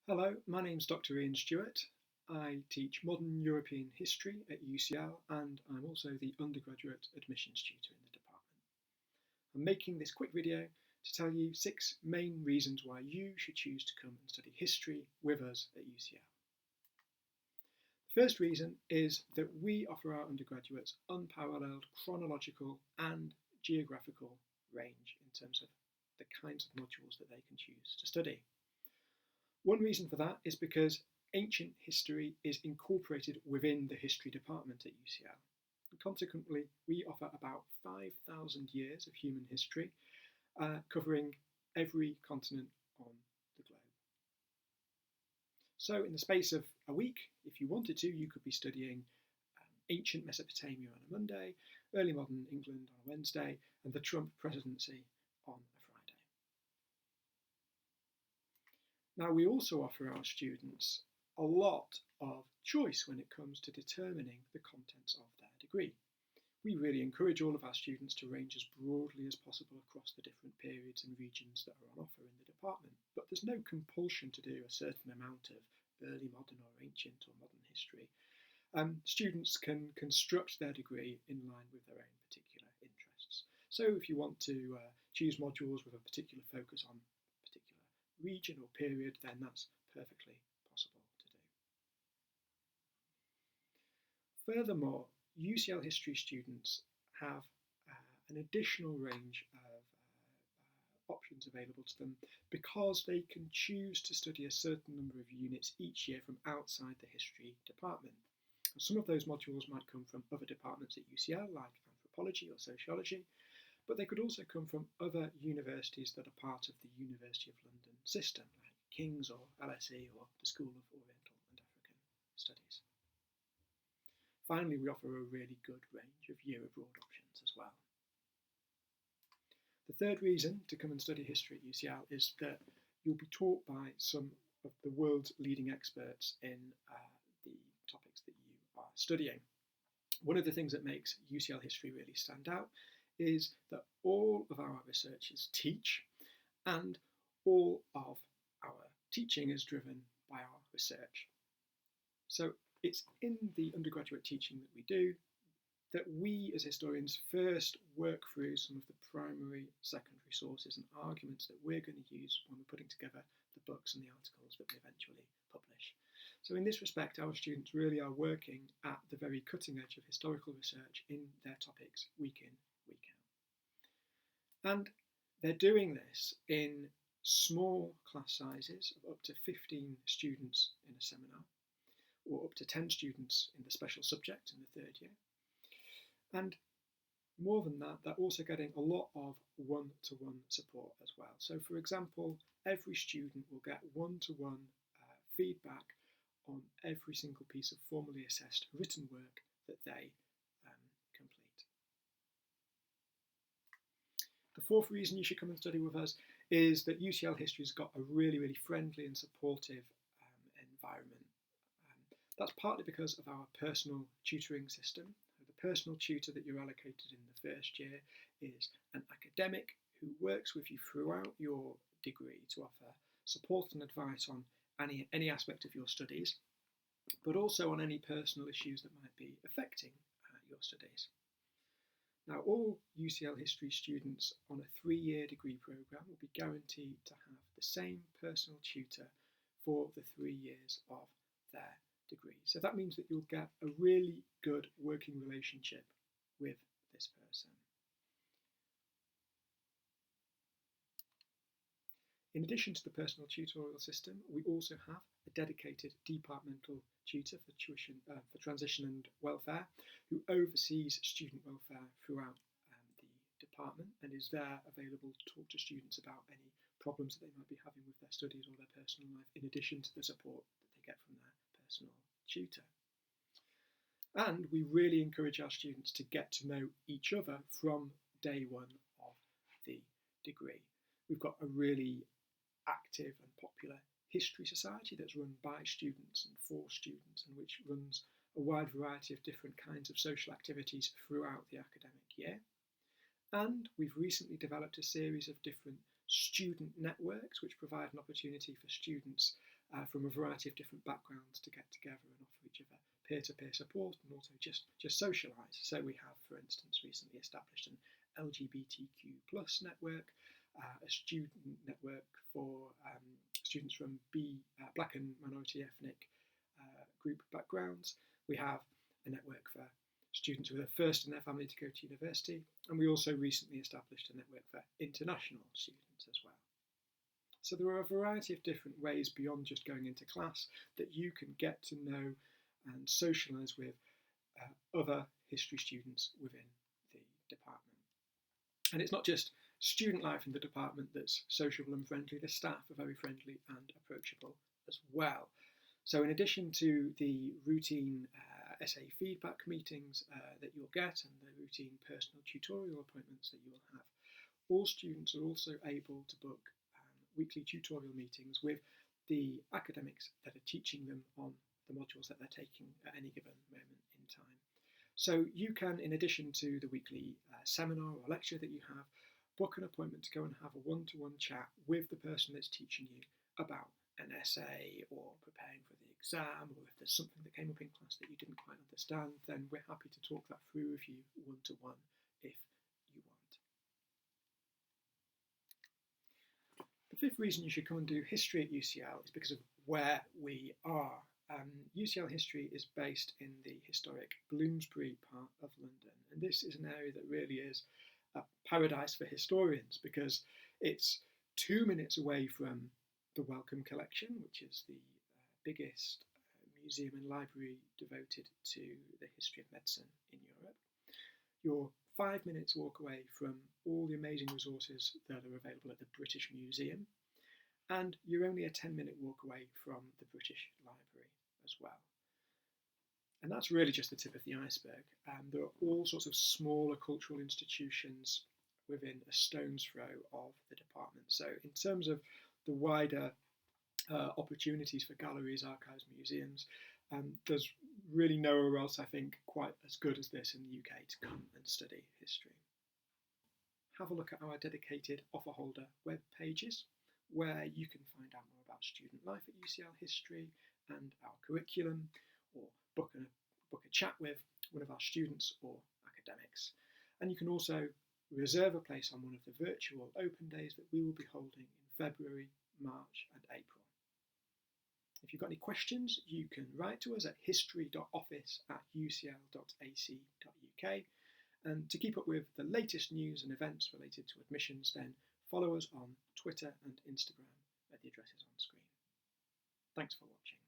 Hello, my name's Dr. Iain Stewart. I teach modern European history at UCL and I'm also the undergraduate admissions tutor in the department. I'm making this quick video to tell you 6 main reasons why you should choose to come and study history with us at UCL. The first reason is that we offer our undergraduates unparalleled chronological and geographical range in terms of the kinds of modules that they can choose to study. One reason for that is because ancient history is incorporated within the history department at UCL. And consequently, we offer about 5,000 years of human history, covering every continent on the globe. So in the space of a week, if you wanted to, you could be studying ancient Mesopotamia on a Monday, early modern England on a Wednesday, and the Trump presidency on a Friday. Now, we also offer our students a lot of choice when it comes to determining the contents of their degree. We really encourage all of our students to range as broadly as possible across the different periods and regions that are on offer in the department, but there's no compulsion to do a certain amount of early modern or ancient or modern history. Students can construct their degree in line with their own particular interests. So if you want to choose modules with a particular focus on region or period, then that's perfectly possible to do. Furthermore, UCL history students have an additional range of options available to them because they can choose to study a certain number of units each year from outside the history department. Some of those modules might come from other departments at UCL, like anthropology or sociology, but they could also come from other universities that are part of the University of London system, like King's or LSE or the School of Oriental and African Studies. Finally, we offer a really good range of year abroad options as well. The third reason to come and study history at UCL is that you'll be taught by some of the world's leading experts in the topics that you are studying. One of the things that makes UCL history really stand out is that all of our researchers teach, and all of our teaching is driven by our research. So it's in the undergraduate teaching that we do that we as historians first work through some of the primary, secondary sources and arguments that we're going to use when we're putting together the books and the articles that we eventually publish. So in this respect, our students really are working at the very cutting edge of historical research in their topics week in, week out. And they're doing this in small class sizes of up to 15 students in a seminar, or up to 10 students in the special subject in the third year. And more than that, they're also getting a lot of one-to-one support as well. So for example, every student will get one-to-one feedback on every single piece of formally assessed written work that they complete. The fourth reason you should come and study with us is that UCL History has got a really, really friendly and supportive environment. That's partly because of our personal tutoring system. The personal tutor that you're allocated in the first year is an academic who works with you throughout your degree to offer support and advice on any aspect of your studies, but also on any personal issues that might be affecting your studies. Now, all UCL history students on a 3-year degree programme will be guaranteed to have the same personal tutor for the 3 years of their degree. So that means that you'll get a really good working relationship with this person. In addition to the personal tutorial system, we also have a dedicated departmental tutor for transition and welfare who oversees student welfare throughout the department and is there available to talk to students about any problems that they might be having with their studies or their personal life, in addition to the support that they get from their personal tutor. And we really encourage our students to get to know each other from day one of the degree. We've got a really active and popular history society that's run by students and for students, and which runs a wide variety of different kinds of social activities throughout the academic year. And we've recently developed a series of different student networks which provide an opportunity for students from a variety of different backgrounds to get together and offer each other peer-to-peer support and also just socialise. So we have, for instance, recently established an LGBTQ plus network, a student network for students from Black and minority ethnic group backgrounds. We have a network for students who are the first in their family to go to university, and we also recently established a network for international students as well. So there are a variety of different ways beyond just going into class that you can get to know and socialise with other history students within the department. And it's not just student life in the department that's sociable and friendly, the staff are very friendly and approachable as well. So in addition to the routine essay feedback meetings that you'll get and the routine personal tutorial appointments that you'll have, all students are also able to book weekly tutorial meetings with the academics that are teaching them on the modules that they're taking at any given moment in time. So you can, in addition to the weekly seminar or lecture that you have, book an appointment to go and have a one-to-one chat with the person that's teaching you about an essay or preparing for the exam, or if there's something that came up in class that you didn't quite understand, then we're happy to talk that through with you one-to-one if you want. The fifth reason you should come and do history at UCL is because of where we are. UCL History is based in the historic Bloomsbury part of London, and this is an area that really is a paradise for historians because it's 2 minutes away from the Wellcome Collection, which is the biggest museum and library devoted to the history of medicine in Europe. You're 5 minutes walk away from all the amazing resources that are available at the British Museum, and you're only a 10-minute walk away from the British Library as well. And that's really just the tip of the iceberg. There are all sorts of smaller cultural institutions within a stone's throw of the department. So in terms of the wider opportunities for galleries, archives, museums, there's really nowhere else, I think, quite as good as this in the UK to come and study history. Have a look at our dedicated offer holder web pages, where you can find out more about student life at UCL History and our curriculum, or book a chat with one of our students or academics. And you can also reserve a place on one of the virtual open days that we will be holding in February, March and April. If you've got any questions, you can write to us at history.office@ucl.ac.uk. And to keep up with the latest news and events related to admissions, then follow us on Twitter and Instagram at the addresses on screen. Thanks for watching.